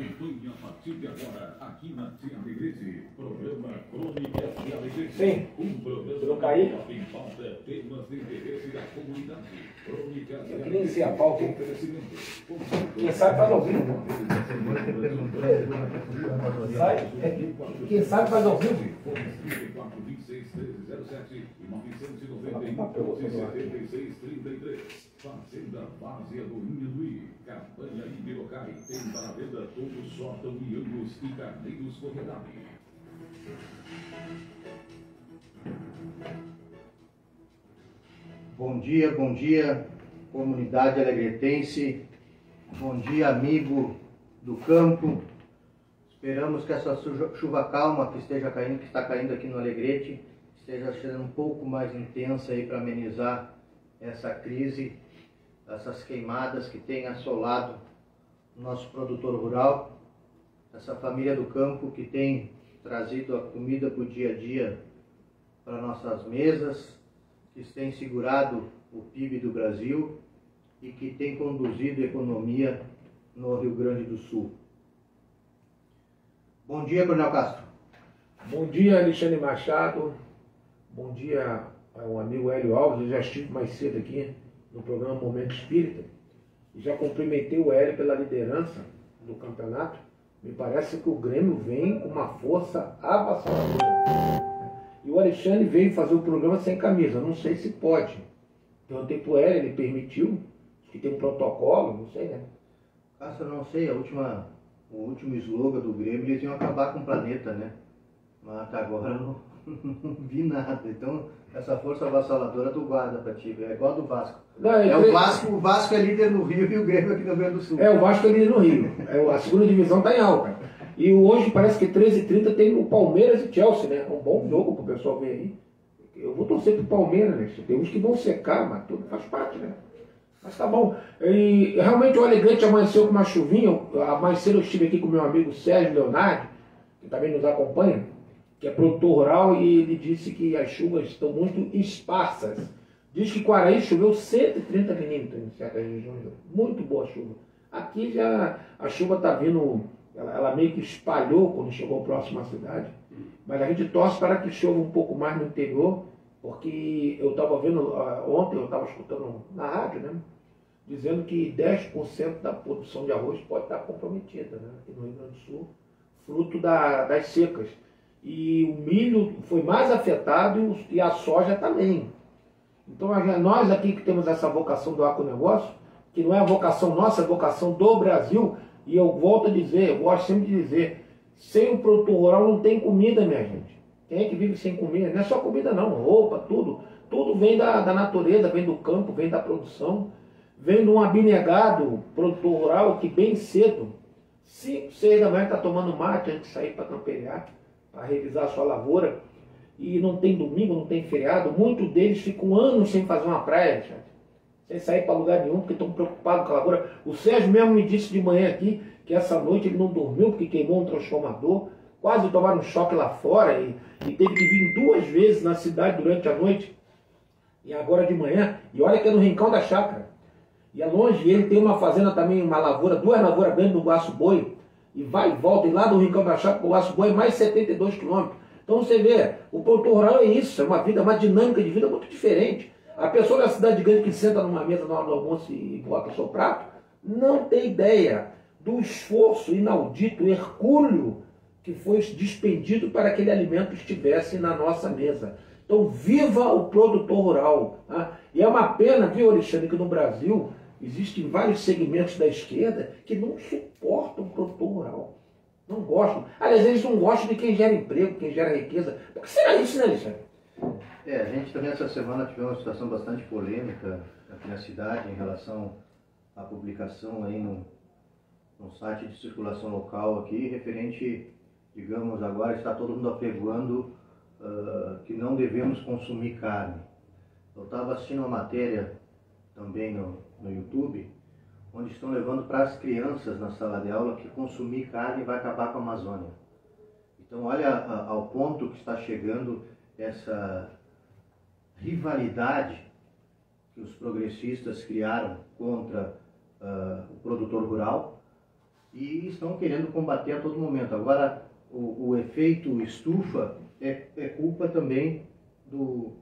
acompanhe a partir de agora, aqui na Tia Alegrete, programa Crônicas de Alegrete. Sim. Se não cair. Em pauta, temas de interesse da comunidade. Crônicas de Eu queria iniciar a pauta. Quem sabe faz ao vivo, né? Quem sabe faz ao vivo. 34, 26, 1307 e 991, 76, 33. Fazenda Várzea do Inhanduí, Campanha e Birocai, tem para venda todo sótão e angus e carneiros Corredade. Bom dia, comunidade alegretense, bom dia, amigo do campo. Esperamos que essa chuva calma que está caindo aqui no Alegrete, esteja sendo um pouco mais intensa aí para amenizar essa crise, essas queimadas que tem assolado o nosso produtor rural, essa família do campo que tem trazido a comida para o dia a dia para nossas mesas, que tem segurado o PIB do Brasil e que tem conduzido a economia no Rio Grande do Sul. Bom dia, Coronel Castro. Bom dia, Alexandre Machado. Bom dia ao amigo Hélio Alves. Eu já estive mais cedo aqui no programa Momento Espírita e já cumprimentei o Hélio pela liderança do campeonato. Me parece que o Grêmio vem com uma força avassaladora. E o Alexandre veio fazer o programa sem camisa. Não sei se pode. Perguntei para o Hélio, ele permitiu. Acho que tem um protocolo, não sei, né? Castro, não sei, o último slogan do Grêmio, eles iam acabar com o planeta, né? Mas até agora não vi nada. Então, essa força avassaladora tu guarda pra ti, é igual do Vasco. Não, o Vasco é líder no Rio e o Grêmio aqui no Rio Grande do Sul. O Vasco é líder no Rio. A segunda divisão está em alta. E hoje parece que 13h30 tem o Palmeiras e Chelsea, né? É um bom jogo pro pessoal ver aí. Eu vou torcer pro Palmeiras, né? Tem uns que vão secar, mas tudo faz parte, né? Mas tá bom. E realmente o Alegrete amanheceu com uma chuvinha. Mais cedo eu estive aqui com meu amigo Sérgio Leonardo, que também nos acompanha, que é produtor rural, e ele disse que as chuvas estão muito esparsas. Diz que Quaraí choveu 130 milímetros em certas regiões. Muito boa chuva. Aqui já a chuva está vindo, ela meio que espalhou quando chegou próximo à cidade. Mas a gente torce para que chova um pouco mais no interior, porque eu estava vendo, ontem eu estava escutando na rádio, né, dizendo que 10% da produção de arroz pode estar comprometida, né, aqui no Rio Grande do Sul, fruto das secas. E o milho foi mais afetado e a soja também. Então nós aqui que temos essa vocação do agronegócio, que não é a vocação nossa, é a vocação do Brasil, e eu volto a dizer, eu gosto sempre de dizer, sem o produtor rural não tem comida, minha gente. Quem é que vive sem comida? Não é só comida não, roupa, tudo. Tudo vem da natureza, vem do campo, vem da produção, vem de um abnegado produtor rural que bem cedo, 5, 6 da manhã está tomando mate antes de sair para campear, para revisar a sua lavoura, e não tem domingo, não tem feriado. Muitos deles ficam anos sem fazer uma praia, gente, sem sair para lugar nenhum, porque estão preocupados com a lavoura. O Sérgio mesmo me disse de manhã aqui que essa noite ele não dormiu porque queimou um transformador, quase tomaram um choque lá fora e teve que vir 2 vezes na cidade durante a noite e agora de manhã. E olha que é no Rincão da Chácara, e é longe. Ele tem uma fazenda também, uma lavoura, 2 lavouras grandes no Guaço Boi, e vai e volta, e lá do Rincão da Chácara para o Guaço Boi é mais 72 quilômetros. Então você vê, o produtor rural é isso, é uma vida, uma dinâmica de vida muito diferente. A pessoa da cidade grande que senta numa mesa na hora do almoço e bota o seu prato, não tem ideia do esforço inaudito, hercúleo, que foi despendido para que aquele alimento estivesse na nossa mesa. Então, viva o produtor rural. Tá? E é uma pena, viu, Alexandre, que no Brasil existem vários segmentos da esquerda que não suportam o produtor rural. Não gostam. Aliás, eles não gostam de quem gera emprego, quem gera riqueza. Por que será isso, né, Alexandre? A gente também essa semana tivemos uma situação bastante polêmica aqui na cidade em relação à publicação aí no site de circulação local aqui, referente, digamos, agora está todo mundo apregoando que não devemos consumir carne. Eu estava assistindo uma matéria também no YouTube, onde estão levando para as crianças na sala de aula que consumir carne vai acabar com a Amazônia. Então olha ao ponto que está chegando essa rivalidade que os progressistas criaram contra o produtor rural, e estão querendo combater a todo momento. Agora, o efeito estufa é culpa também do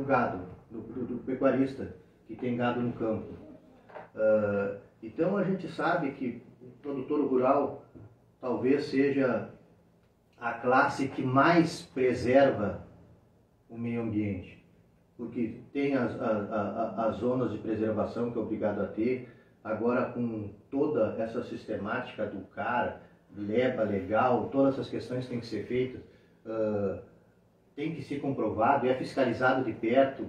gado, do pecuarista que tem gado no campo. Então a gente sabe que o produtor rural talvez seja a classe que mais preserva o meio ambiente, porque tem as zonas de preservação que é obrigado a ter. Agora, com toda essa sistemática do CAR, leva legal, todas essas questões têm que ser feitas, tem que ser comprovado, é fiscalizado de perto,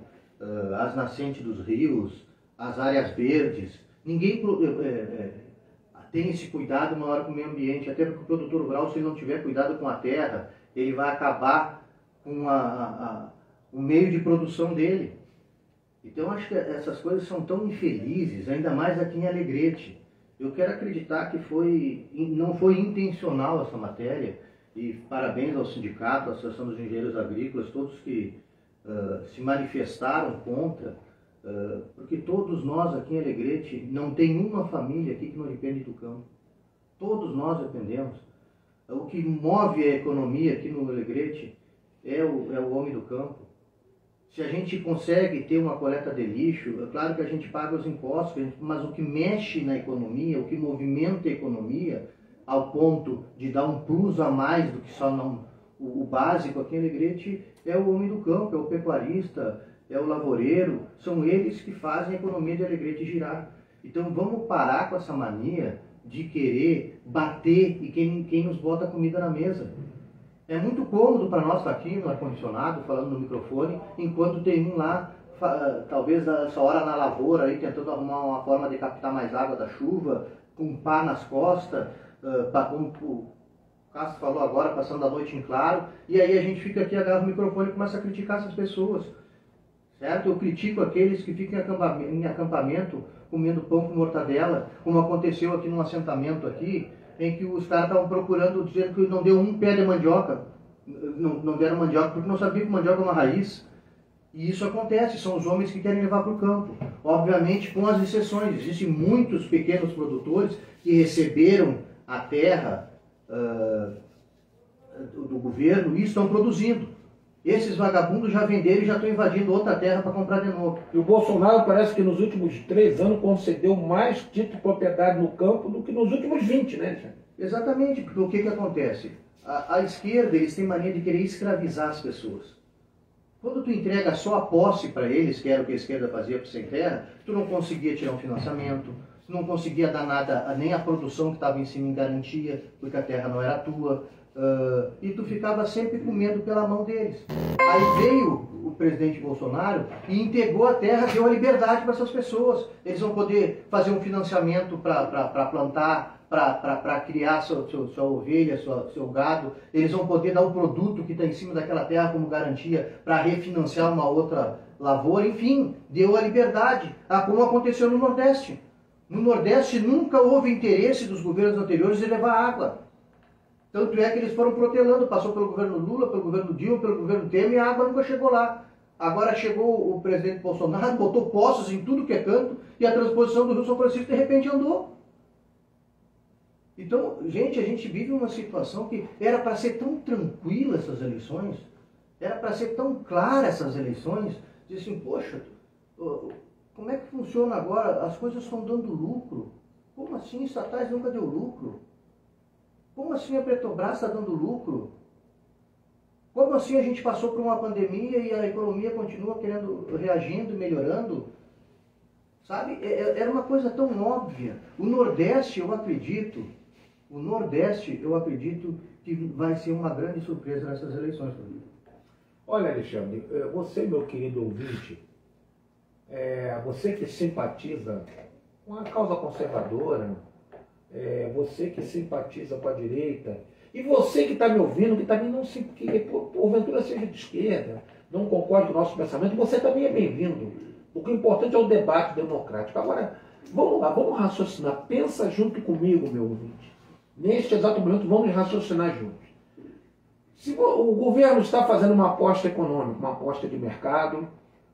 as nascentes dos rios, as áreas verdes. Ninguém tem esse cuidado maior com o meio ambiente, até porque o produtor rural, se ele não tiver cuidado com a terra, ele vai acabar com o meio de produção dele. Então, acho que essas coisas são tão infelizes, ainda mais aqui em Alegrete. Eu quero acreditar que não foi intencional essa matéria, e parabéns ao sindicato, à Associação dos Engenheiros Agrícolas, todos que se manifestaram contra, porque todos nós aqui em Alegrete, não tem uma família aqui que não depende do campo. Todos nós dependemos. O que move a economia aqui no Alegrete é o homem do campo. Se a gente consegue ter uma coleta de lixo, é claro que a gente paga os impostos, mas o que mexe na economia, o que movimenta a economia, ao ponto de dar um plus a mais do que só o básico aqui em Alegrete, é o homem do campo, é o pecuarista, é o lavoureiro, são eles que fazem a economia de Alegrete girar. Então vamos parar com essa mania de querer bater e quem nos bota comida na mesa. É muito cômodo para nós estar aqui no ar-condicionado, falando no microfone, enquanto tem um lá, talvez essa hora na lavoura, aí, tentando arrumar uma forma de captar mais água da chuva, com um pá nas costas, como o Castro falou agora, passando a noite em claro, e aí a gente fica aqui, agarra o microfone e começa a criticar essas pessoas. Certo? Eu critico aqueles que ficam em acampamento comendo pão com mortadela, como aconteceu aqui num assentamento aqui, em que os caras estavam procurando, dizendo que não deu um pé de mandioca. Não deram mandioca porque não sabiam que mandioca é uma raiz. E isso acontece, são os homens que querem levar para o campo. Obviamente com as exceções, existem muitos pequenos produtores que receberam a terra do governo e estão produzindo. Esses vagabundos já venderam e já estão invadindo outra terra para comprar de novo. E o Bolsonaro parece que nos últimos 3 anos concedeu mais título de propriedade no campo do que nos últimos 20, né, Tiago? Exatamente, porque o que acontece? A esquerda, eles têm mania de querer escravizar as pessoas. Quando tu entrega só a posse para eles, que era o que a esquerda fazia para sem terra, tu não conseguia tirar um financiamento, tu não conseguia dar nada, nem a produção que estava em cima em garantia, porque a terra não era tua. E tu ficava sempre comendo pela mão deles. Aí veio o presidente Bolsonaro e integrou a terra, deu a liberdade para essas pessoas. Eles vão poder fazer um financiamento para plantar, para criar sua ovelha, seu gado. Eles vão poder dar o produto que está em cima daquela terra como garantia para refinanciar uma outra lavoura. Enfim, deu a liberdade, como aconteceu no Nordeste. No Nordeste nunca houve interesse dos governos anteriores de levar água. Tanto é que eles foram protelando, passou pelo governo Lula, pelo governo Dilma, pelo governo Temer, e a água nunca chegou lá. Agora chegou o presidente Bolsonaro, botou poços em tudo que é canto, e a transposição do Rio São Francisco de repente andou. Então, gente, a gente vive uma situação que era para ser tão tranquila essas eleições, era para ser tão clara essas eleições, diz assim, poxa, como é que funciona agora? As coisas estão dando lucro. Como assim? Estatais nunca deu lucro. Como assim a Petrobras está dando lucro? Como assim a gente passou por uma pandemia e a economia continua reagindo e melhorando? Sabe? Era uma coisa tão óbvia. O Nordeste, eu acredito que vai ser uma grande surpresa nessas eleições. Olha, Alexandre, você, meu querido ouvinte, você que simpatiza com a causa conservadora, você que simpatiza com a direita, e você que está me ouvindo, que também não se, que porventura seja de esquerda, não concorda com o nosso pensamento, você também é bem-vindo. O que é importante é o debate democrático. Agora, vamos lá, vamos raciocinar. Pensa junto comigo, meu ouvinte. Neste exato momento, vamos raciocinar juntos. Se o governo está fazendo uma aposta econômica, uma aposta de mercado,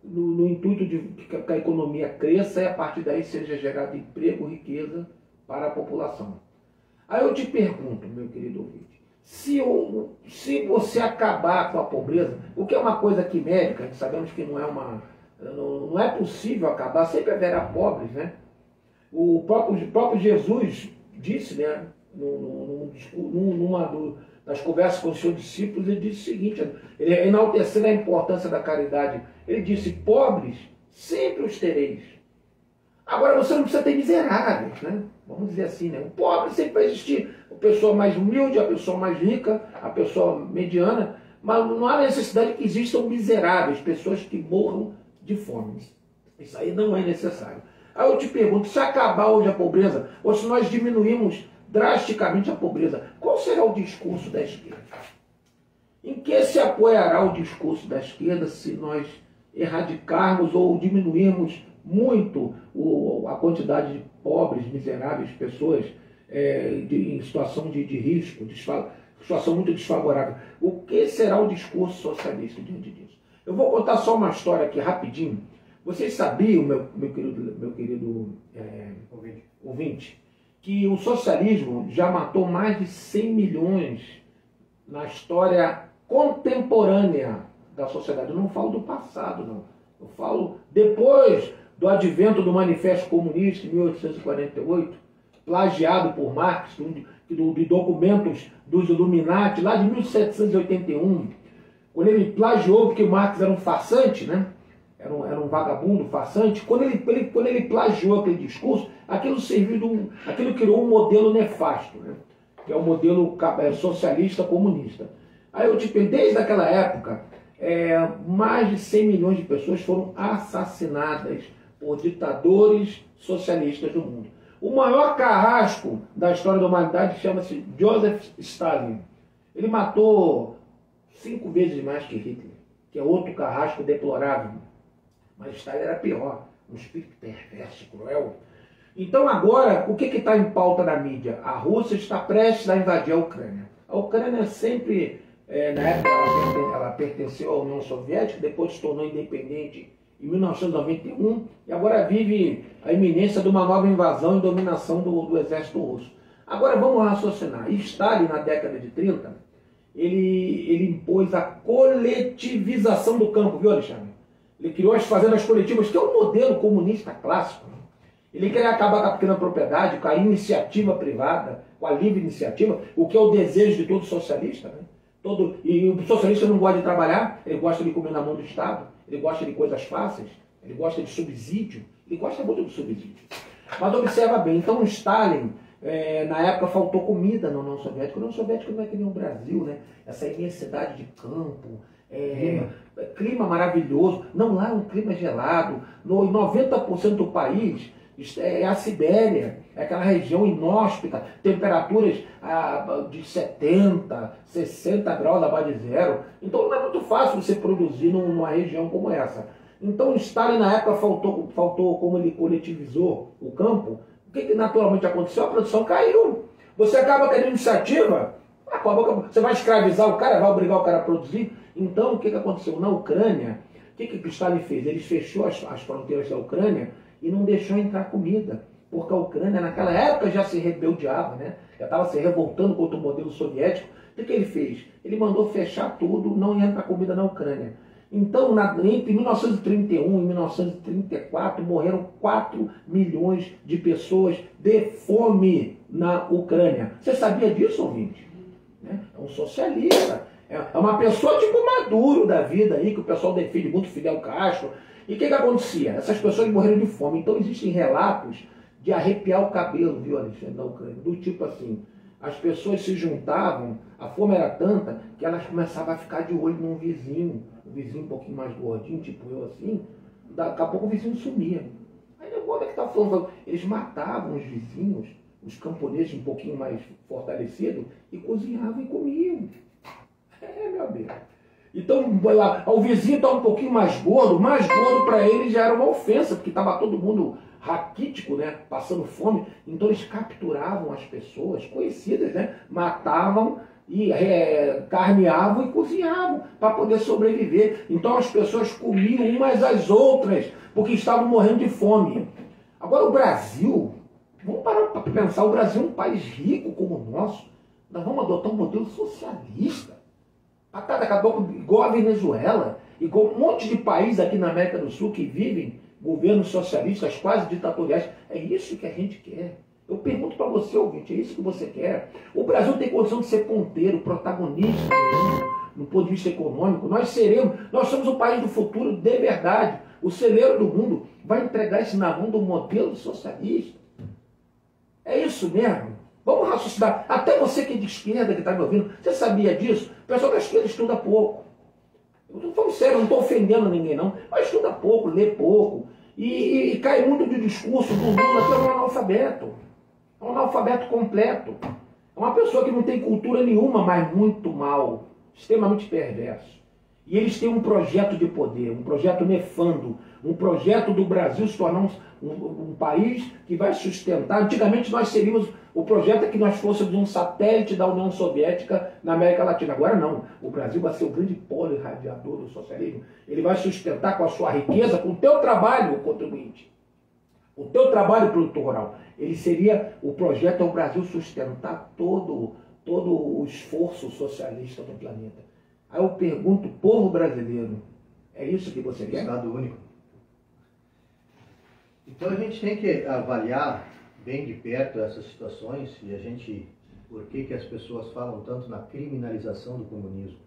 no intuito de que a economia cresça e a partir daí seja gerado emprego, riqueza para a população. Aí eu te pergunto, meu querido ouvinte, se você acabar com a pobreza, o que é uma coisa quimérica, sabemos que não é possível acabar, sempre haverá pobres, né? O próprio Jesus disse, né, numa das conversas com os seus discípulos, ele disse o seguinte, ele enaltecendo a importância da caridade, ele disse, pobres sempre os tereis. Agora você não precisa ter miseráveis, né? Vamos dizer assim, né? O pobre sempre vai existir, a pessoa mais humilde, a pessoa mais rica, a pessoa mediana, mas não há necessidade que existam miseráveis, pessoas que morram de fome. Isso aí não é necessário. Aí eu te pergunto, se acabar hoje a pobreza, ou se nós diminuímos drasticamente a pobreza, qual será o discurso da esquerda? Em que se apoiará o discurso da esquerda se nós erradicarmos ou diminuirmos muito a quantidade de pobres, miseráveis, pessoas em situação de risco, situação muito desfavorável? O que será o discurso socialista diante disso? Eu vou contar só uma história aqui rapidinho. Vocês sabiam, meu querido ouvinte, que o socialismo já matou mais de 100 milhões na história contemporânea da sociedade. Eu não falo do passado, não. Eu falo depois do advento do Manifesto Comunista, em 1848, plagiado por Marx, de documentos dos Illuminati, lá de 1781, quando ele plagiou, porque Marx era um farsante, né? Era um vagabundo, farsante. Quando ele plagiou aquele discurso, aquilo criou um modelo nefasto, né? Que é o modelo socialista comunista. Aí eu te pergunto, desde aquela época, mais de 100 milhões de pessoas foram assassinadas por ditadores socialistas do mundo. O maior carrasco da história da humanidade chama-se Joseph Stalin. Ele matou 5 vezes mais que Hitler, que é outro carrasco deplorável. Mas Stalin era pior, um espírito perverso, cruel. Então agora, o que está em pauta na mídia? A Rússia está prestes a invadir a Ucrânia. A Ucrânia sempre, na época ela pertenceu à União Soviética, depois se tornou independente em 1991, e agora vive a iminência de uma nova invasão e dominação do exército russo. Agora vamos raciocinar. Stalin, na década de 30, ele impôs a coletivização do campo, viu, Alexandre? Ele criou as fazendas coletivas, que é um modelo comunista clássico. Né? Ele queria acabar com a pequena propriedade, com a iniciativa privada, com a livre iniciativa, o que é o desejo de todo socialista. Né? E o socialista não gosta de trabalhar, ele gosta de comer na mão do Estado, ele gosta de coisas fáceis, ele gosta de subsídio, ele gosta muito do subsídio. Mas observa bem, então Stalin, na época faltou comida na União Soviética. A União Soviética não é que nem o Brasil, né? Essa imensidade de campo, clima maravilhoso. Não, lá é um clima gelado. 90% do país é a Sibéria, é aquela região inóspita, temperaturas de 70, 60 graus abaixo de zero. Então não é muito fácil você produzir numa região como essa. Então Stalin, na época, faltou como ele coletivizou o campo. O que naturalmente aconteceu? A produção caiu. Você acaba querendo iniciativa, você vai escravizar o cara, vai obrigar o cara a produzir. Então, o que aconteceu? Na Ucrânia, o que Stalin fez? Ele fechou as fronteiras da Ucrânia e não deixou entrar comida. Porque a Ucrânia, naquela época, já se rebeldeava, né? Já estava se revoltando contra o modelo soviético. O que ele fez? Ele mandou fechar tudo, não ia entrar comida na Ucrânia. Então, entre 1931 e 1934, morreram 4 milhões de pessoas de fome na Ucrânia. Você sabia disso, ouvinte? É um socialista. É uma pessoa tipo Maduro da vida aí, que o pessoal defende muito, Fidel Castro. E o que acontecia? Essas pessoas morreram de fome. Então, existem relatos de arrepiar o cabelo, viu, Alexandre, na Ucrânia. Do tipo assim, as pessoas se juntavam, a fome era tanta, que elas começavam a ficar de olho num vizinho, um vizinho um pouquinho mais gordinho, tipo eu assim, daqui a pouco o vizinho sumia. Aí o que está falando? Eles matavam os vizinhos, os camponeses um pouquinho mais fortalecidos, e cozinhavam e comiam. Meu amigo. Então, o vizinho está um pouquinho mais gordo para ele já era uma ofensa, porque estava todo mundo raquítico, né, passando fome. Então eles capturavam as pessoas conhecidas, né, matavam e carneavam e cozinhavam para poder sobreviver. Então as pessoas comiam umas às outras porque estavam morrendo de fome. Agora o Brasil Vamos parar para pensar, o Brasil é um país rico como o nosso, nós vamos adotar um modelo socialista. Daqui a pouco, igual a Venezuela, igual um monte de países aqui na América do Sul que vivem governos socialistas quase ditatoriais. É isso que a gente quer. Eu pergunto para você, ouvinte, é isso que você quer? O Brasil tem condição de ser ponteiro, protagonista no ponto de vista econômico. Nós somos o país do futuro de verdade. O celeiro do mundo vai entregar isso na mão do modelo socialista. É isso mesmo. Vamos raciocinar. Até você que é de esquerda, que está me ouvindo, você sabia disso? O pessoal da esquerda estuda pouco. Eu estou falando sério, não estou ofendendo ninguém não, mas estuda pouco, lê pouco. E cai muito de discurso do Lula, que é um analfabeto. É um analfabeto completo. É uma pessoa que não tem cultura nenhuma, mas muito mal, extremamente perverso. E eles têm um projeto de poder, um projeto nefando, um projeto do Brasil se tornar um país que vai sustentar. Antigamente nós seríamos, o projeto é que nós fôssemos um satélite da União Soviética na América Latina. Agora não, o Brasil vai ser o grande polo irradiador do socialismo. Ele vai sustentar com a sua riqueza, com o teu trabalho, contribuinte. O teu trabalho produtor rural. Ele seria, o projeto é o Brasil sustentar todo o esforço socialista do planeta. Aí eu pergunto, povo brasileiro, é isso que você quer? Estado único. Então a gente tem que avaliar bem de perto essas situações e por que as pessoas falam tanto na criminalização do comunismo.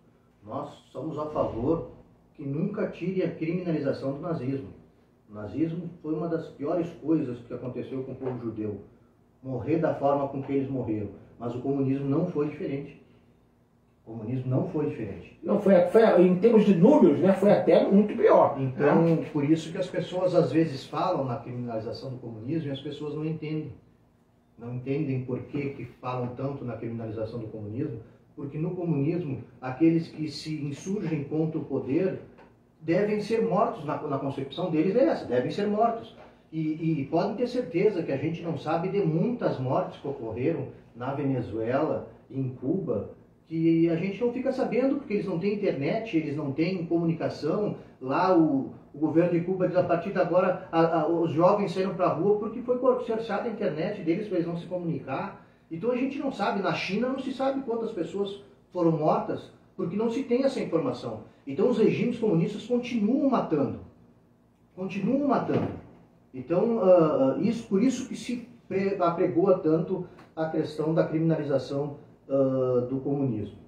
Nós somos a favor que nunca tire a criminalização do nazismo. O nazismo foi uma das piores coisas que aconteceu com o povo judeu. Morrer da forma com que eles morreram. Mas o comunismo não foi diferente. O comunismo não foi diferente. Não, foi em termos de números, né, foi até muito pior. Então, por isso que as pessoas às vezes falam na criminalização do comunismo e as pessoas não entendem. Não entendem por que falam tanto na criminalização do comunismo, porque no comunismo, aqueles que se insurgem contra o poder devem ser mortos, na concepção deles é essa, devem ser mortos. E podem ter certeza que a gente não sabe de muitas mortes que ocorreram na Venezuela, em Cuba, que a gente não fica sabendo, porque eles não têm internet, eles não têm comunicação. Lá o governo de Cuba diz, a partir de agora, os jovens saíram para a rua porque foi cerceada a internet deles para eles não se comunicar. Então a gente não sabe, na China não se sabe quantas pessoas foram mortas, porque não se tem essa informação. Então os regimes comunistas continuam matando. Continuam matando. Então, por isso que se apregoa tanto a questão da criminalização do comunismo.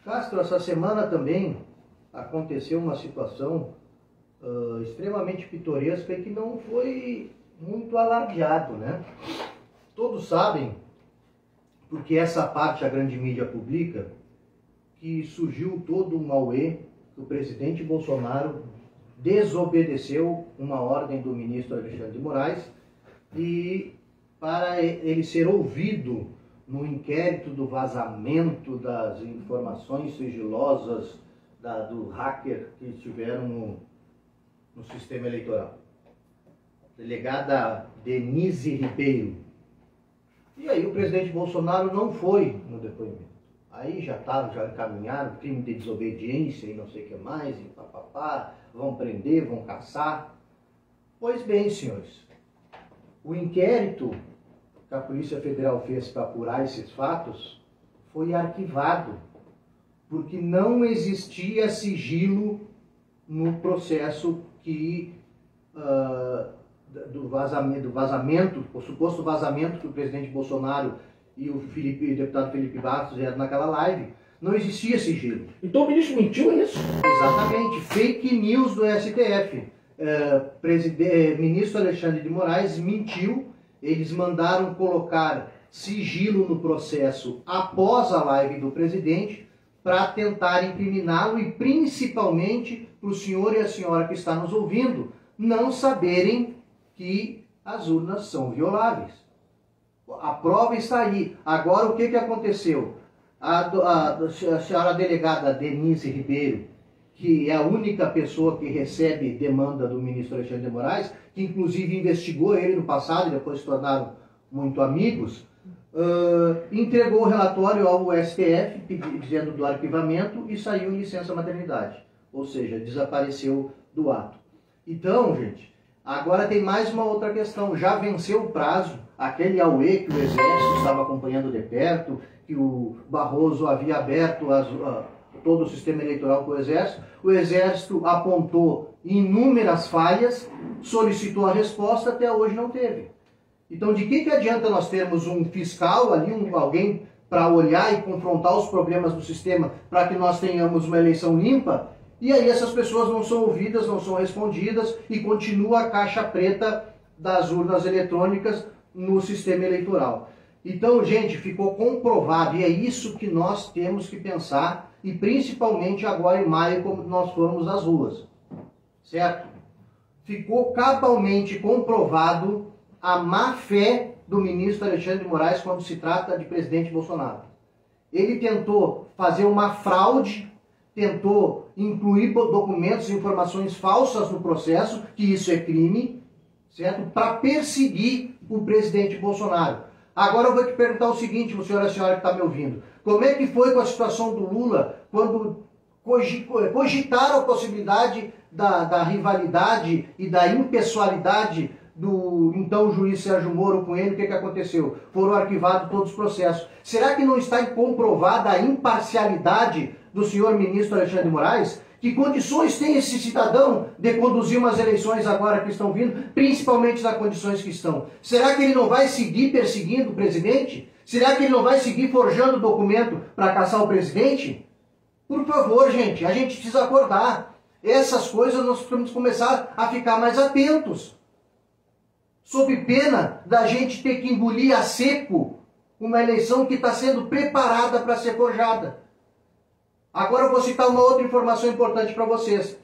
Castro, essa semana também aconteceu uma situação extremamente pitoresca e que não foi muito alardeado, né? Todos sabem, porque essa parte a grande mídia publica, que surgiu todo um auê que o presidente Bolsonaro desobedeceu uma ordem do ministro Alexandre de Moraes e para ele ser ouvido no inquérito do vazamento das informações sigilosas do hacker que estiveram no sistema eleitoral. Delegada Denise Ribeiro. E aí o presidente Bolsonaro não foi no depoimento. Aí já encaminharam crime de desobediência e não sei o que mais, e papapá, vão prender, vão caçar. Pois bem, senhores, o inquérito que a Polícia Federal fez para apurar esses fatos foi arquivado, porque não existia sigilo no processo do vazamento, o suposto vazamento que o presidente Bolsonaro e o deputado Felipe Bastos eram naquela live. Não existia sigilo. Então o ministro mentiu, é isso? Exatamente. Fake news do STF. Ministro Alexandre de Moraes mentiu. Eles mandaram colocar sigilo no processo após a live do presidente para tentar incriminá-lo e principalmente para o senhor e a senhora que está nos ouvindo não saberem que as urnas são violáveis. A prova está aí. Agora, o que aconteceu? A senhora delegada Denise Ribeiro, que é a única pessoa que recebe demanda do ministro Alexandre de Moraes, que inclusive investigou ele no passado e depois se tornaram muito amigos, entregou o relatório ao STF dizendo do arquivamento e saiu em licença maternidade. Ou seja, desapareceu do ato. Então, gente, Agora tem mais uma outra questão. Já venceu o prazo, aquele AUE que o Exército estava acompanhando de perto, que o Barroso havia aberto todo o sistema eleitoral para o Exército. O Exército apontou inúmeras falhas, solicitou a resposta, até hoje não teve. Então, de que adianta nós termos um fiscal ali, alguém para olhar e confrontar os problemas do sistema para que nós tenhamos uma eleição limpa, e aí essas pessoas não são ouvidas, não são respondidas e continua a caixa preta das urnas eletrônicas no sistema eleitoral. Então, gente, ficou comprovado, e é isso que nós temos que pensar, e principalmente agora em maio, quando nós formos às ruas, certo? Ficou cabalmente comprovado a má fé do ministro Alexandre de Moraes quando se trata de presidente Bolsonaro. Ele tentou fazer uma fraude, tentou incluir documentos e informações falsas no processo, que isso é crime, certo? Para perseguir o presidente Bolsonaro. Agora eu vou te perguntar o seguinte, o senhor e a senhora que está me ouvindo. Como é que foi com a situação do Lula quando cogitaram a possibilidade da rivalidade e da impessoalidade do então juiz Sérgio Moro com ele? O que aconteceu? Foram arquivados todos os processos. Será que não está comprovada a imparcialidade do senhor ministro Alexandre de Moraes? Que condições tem esse cidadão de conduzir umas eleições agora que estão vindo, principalmente nas condições que estão? Será que ele não vai seguir perseguindo o presidente? Será que ele não vai seguir forjando documento para caçar o presidente? Por favor, gente, a gente precisa acordar. Essas coisas nós precisamos começar a ficar mais atentos. Sob pena da gente ter que engolir a seco uma eleição que está sendo preparada para ser forjada. Agora eu vou citar uma outra informação importante para vocês.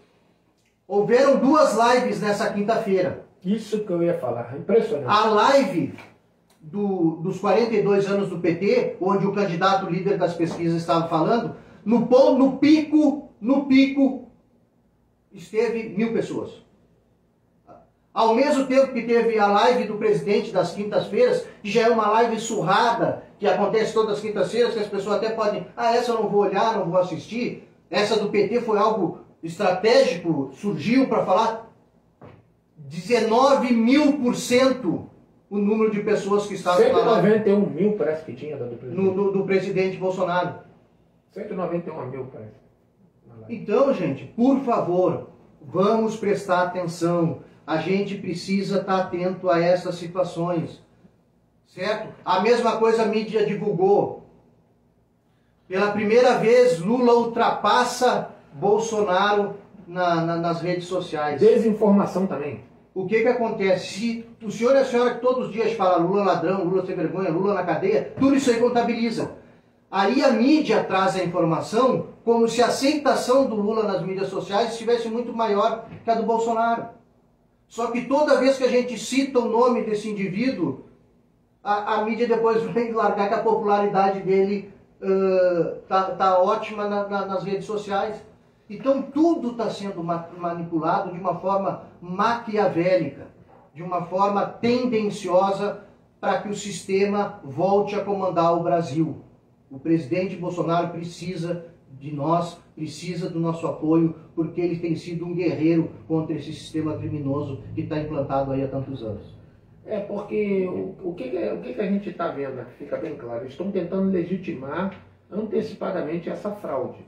Houveram 2 lives nessa quinta-feira. Isso que eu ia falar, impressionante. A live dos 42 anos do PT, onde o candidato líder das pesquisas estava falando, no pico, esteve 1.000 pessoas. Ao mesmo tempo que teve a live do presidente das quintas-feiras, que já é uma live surrada, que acontece todas as quintas-feiras, que as pessoas até podem, essa eu não vou olhar, não vou assistir. Essa do PT foi algo estratégico, surgiu para falar 19.000% o número de pessoas que estavam na live. 191 mil parece que tinha do presidente. Do presidente Bolsonaro. 191 mil parece. Então, gente, por favor, vamos prestar atenção. A gente precisa estar atento a essas situações, certo? A mesma coisa a mídia divulgou. Pela primeira vez, Lula ultrapassa Bolsonaro nas redes sociais. Desinformação também. O que acontece? Se o senhor e a senhora que todos os dias falam Lula ladrão, Lula sem vergonha, Lula na cadeia, tudo isso aí contabiliza. Aí a mídia traz a informação como se a aceitação do Lula nas mídias sociais estivesse muito maior que a do Bolsonaro. Só que toda vez que a gente cita o nome desse indivíduo, a mídia depois vem largar que a popularidade dele tá ótima nas redes sociais. Então tudo está sendo manipulado de uma forma maquiavélica, de uma forma tendenciosa para que o sistema volte a comandar o Brasil. O presidente Bolsonaro precisa de nós, precisa do nosso apoio, porque ele tem sido um guerreiro contra esse sistema criminoso que está implantado aí há tantos anos. Porque o que a gente está vendo aqui, fica bem claro, eles estão tentando legitimar antecipadamente essa fraude.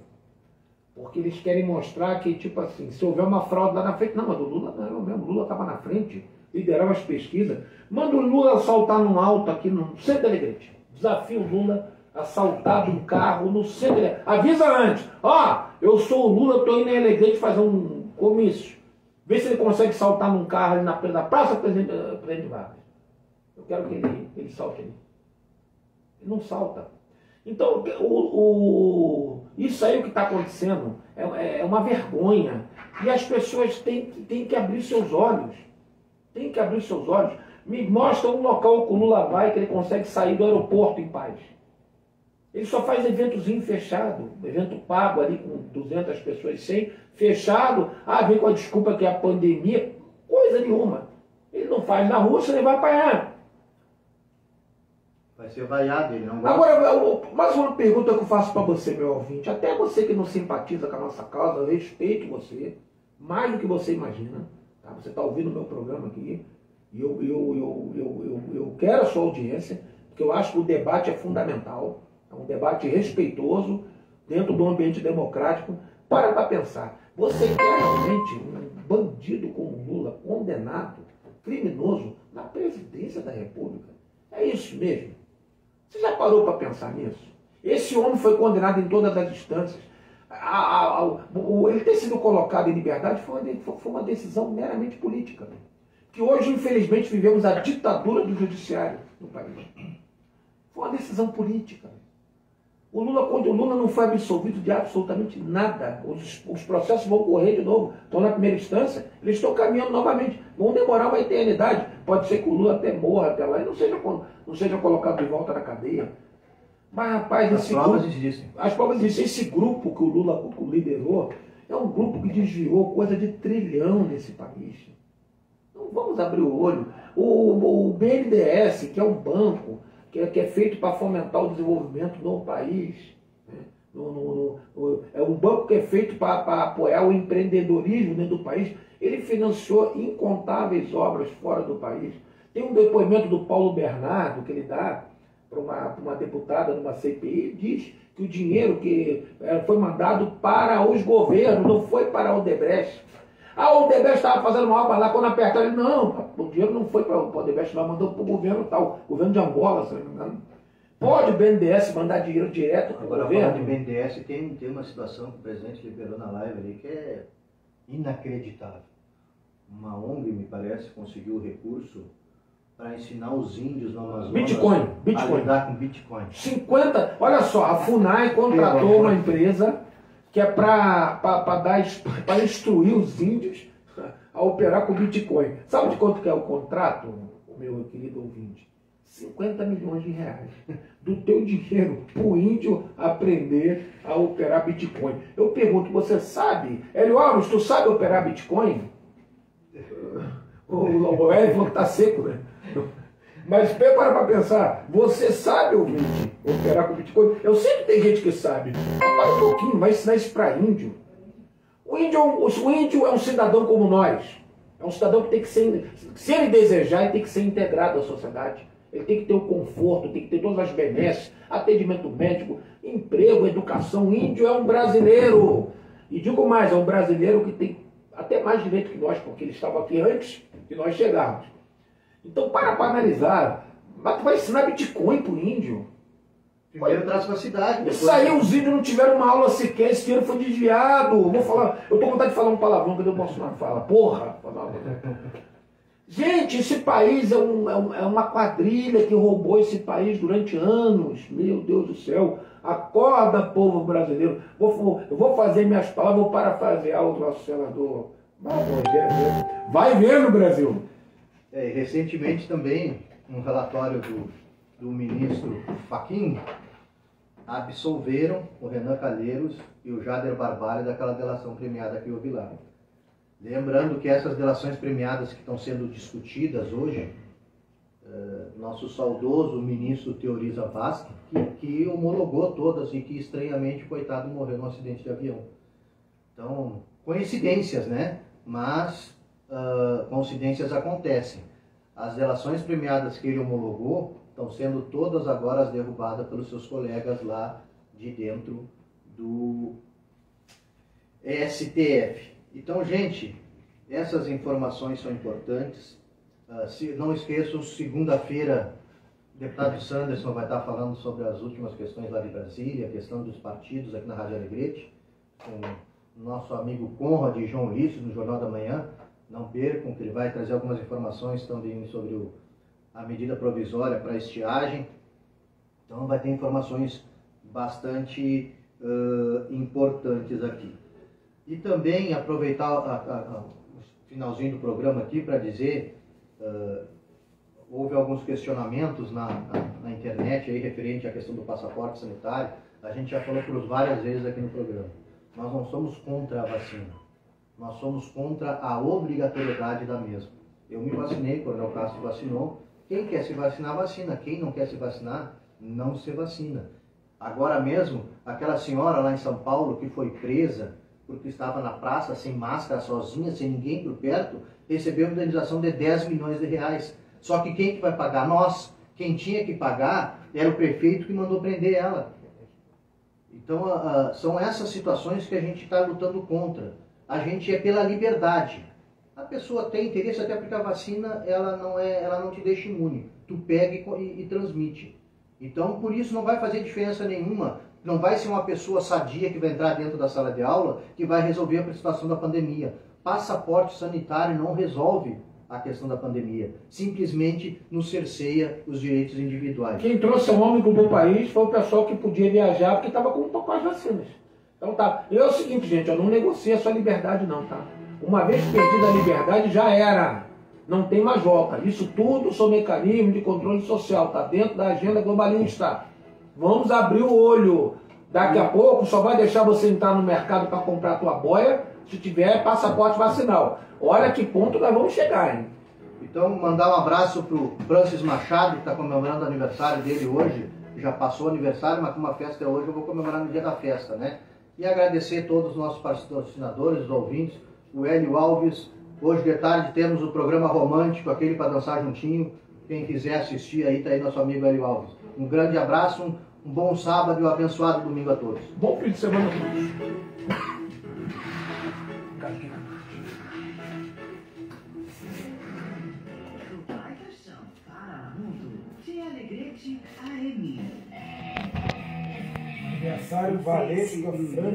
Porque eles querem mostrar que, tipo assim, se houver uma fraude lá na frente, não, mas o Lula não era o mesmo, o Lula estava na frente, liderava as pesquisas. Manda o Lula saltar num alto aqui no centro da Alegrete. Desafio o Lula assaltado um carro no centro. Avisa antes. Eu sou o Lula, estou indo em Alegrete fazer um comício. Vê se ele consegue saltar num carro ali na Praça Presidente Vargas. Eu quero que ele salte ali. Ele não salta. Então, isso aí o que está acontecendo é uma vergonha. E as pessoas têm que abrir seus olhos. Tem que abrir seus olhos. Me mostra um local que o Lula vai, que ele consegue sair do aeroporto em paz. Ele só faz eventozinho fechado, evento pago ali com 200 pessoas, 100, fechado. Vem com a desculpa que é a pandemia. Coisa nenhuma. Ele não faz na rua, senão ele vai apanhar. Vai ser vaiado, ele não gosta. Agora, mais uma pergunta que eu faço para você, meu ouvinte. Até você que não simpatiza com a nossa causa, eu respeito você, mais do que você imagina. Tá? Você está ouvindo o meu programa aqui, e eu quero a sua audiência, porque eu acho que o debate é fundamental, é um debate respeitoso, dentro do ambiente democrático. Para pensar, você quer realmente um bandido como Lula, condenado, criminoso, na presidência da República? É isso mesmo? Você já parou para pensar nisso? Esse homem foi condenado em todas as instâncias. Ele ter sido colocado em liberdade foi uma decisão meramente política. Que hoje, infelizmente, vivemos a ditadura do judiciário no país. Foi uma decisão política. Quando o Lula não foi absolvido de absolutamente nada, os processos vão correr de novo. Estão na primeira instância, eles estão caminhando novamente. Vão demorar uma eternidade. Pode ser que o Lula até morra até lá e não seja colocado de volta na cadeia. Mas, rapaz, as provas existem. As provas existem. Esse grupo que o Lula liderou é um grupo que desviou coisa de 1 trilhão nesse país. Não vamos abrir o olho. O BNDES, que é um banco, que é feito para fomentar o desenvolvimento no país, né? É um banco que é feito para apoiar o empreendedorismo dentro do país. Ele financiou incontáveis obras fora do país. Tem um depoimento do Paulo Bernardo que ele dá para uma deputada numa CPI, diz que o dinheiro que foi mandado para os governos, não foi para a Odebrecht. A Odebrecht estava fazendo uma obra lá, quando apertaram ele, não, o dinheiro não foi para o Odebrecht, lá mandou para o governo tal, governo de Angola, se não me engano. Pode o BNDES mandar dinheiro direto para o governo? Agora, falando de BNDES, tem uma situação que o presidente liberou na live ali que é inacreditável. Uma ONG, me parece, conseguiu o recurso para ensinar os índios no Amazonas Bitcoin. a lidar com Bitcoin. 50, olha só, a FUNAI contratou uma empresa que é para instruir os índios a operar com Bitcoin. Sabe de quanto que é o contrato, meu querido ouvinte? 50 milhões de reais do teu dinheiro para o índio aprender a operar Bitcoin. Eu pergunto, você sabe? Hélio Alves, tu sabe operar Bitcoin? O Hélio falou que está seco, né? Mas para pensar, você sabe, ouvinte, operar com Bitcoin? Eu sei que tem gente que sabe. Para um pouquinho, vai ensinar isso para índio. O índio é um cidadão como nós. É um cidadão que tem que ser, se ele desejar, ele tem que ser integrado à sociedade. Ele tem que ter o conforto, tem que ter todas as benesses, atendimento médico, emprego, educação. O índio é um brasileiro. E digo mais, é um brasileiro que tem até mais direito que nós, porque ele estava aqui antes de nós chegarmos. Então, para analisar, mas tu vai ensinar Bitcoin pro índio? Primeiro traz para a cidade. Isso aí, os índios não tiveram uma aula sequer, esse dinheiro foi desviado. Eu tô com vontade de falar um palavrão, que eu posso não falar. Porra! Gente, esse país é uma quadrilha que roubou esse país durante anos. Meu Deus do céu. Acorda, povo brasileiro. Eu vou fazer minhas palavras, vou parafrasear o nosso senador. Vai vendo, Brasil. Recentemente também, um relatório do ministro Fachin, absolveram o Renan Calheiros e o Jader Barbalho daquela delação premiada que houve lá. Lembrando que essas delações premiadas que estão sendo discutidas hoje, nosso saudoso ministro Teoriza Vasque, que homologou todas e que estranhamente, coitado, morreu num acidente de avião. Então, coincidências, né? Mas coincidências acontecem. As delações premiadas que ele homologou estão sendo todas agora derrubadas pelos seus colegas lá de dentro do STF. Então, gente, essas informações são importantes. Não esqueçam, segunda-feira, o deputado Sanderson vai estar falando sobre as últimas questões lá de Brasília, a questão dos partidos aqui na Rádio Alegrete, com o nosso amigo Conrad e João Ulisses, no Jornal da Manhã. Não percam, que ele vai trazer algumas informações também sobre a medida provisória para a estiagem. Então vai ter informações bastante importantes aqui. E também aproveitar o finalzinho do programa aqui para dizer, houve alguns questionamentos na internet aí referente à questão do passaporte sanitário. A gente já falou por várias vezes aqui no programa. Nós não somos contra a vacina. Nós somos contra a obrigatoriedade da mesma. Eu me vacinei, o Coronel Castro vacinou. Quem quer se vacinar, vacina. Quem não quer se vacinar, não se vacina. Agora mesmo, aquela senhora lá em São Paulo que foi presa porque estava na praça, sem máscara, sozinha, sem ninguém por perto, recebeu uma indenização de 10 milhões de reais. Só que quem que vai pagar? Nós. Quem tinha que pagar era o prefeito que mandou prender ela. Então, são essas situações que a gente está lutando contra. A gente é pela liberdade. A pessoa tem interesse, até porque a vacina ela não te deixa imune. Tu pega e transmite. Então, por isso não vai fazer diferença nenhuma. Não vai ser uma pessoa sadia que vai entrar dentro da sala de aula que vai resolver a situação da pandemia. Passaporte sanitário não resolve a questão da pandemia. Simplesmente nos cerceia os direitos individuais. Quem trouxe o ônibus para o país foi o pessoal que podia viajar porque estava com as vacinas. Então tá. E é o seguinte, gente, eu não negocio a sua liberdade não, tá? Uma vez perdida a liberdade, já era. Não tem mais volta. Isso tudo são mecanismos de controle social, tá dentro da agenda globalista. Vamos abrir o olho. Daqui a pouco só vai deixar você entrar no mercado para comprar a tua boia se tiver passaporte vacinal. Olha que ponto nós vamos chegar, hein? Então, mandar um abraço para o Francis Machado, que está comemorando o aniversário dele hoje. Já passou o aniversário, mas como a festa é hoje, eu vou comemorar no dia da festa, né? E agradecer a todos os nossos patrocinadores, os ouvintes, o Hélio Alves. Hoje de tarde temos o programa romântico, aquele para dançar juntinho. Quem quiser assistir aí, tá aí nosso amigo Hélio Alves. Um grande abraço, um bom sábado e um abençoado domingo a todos. Bom fim de semana a todos. Aniversário Valesca França.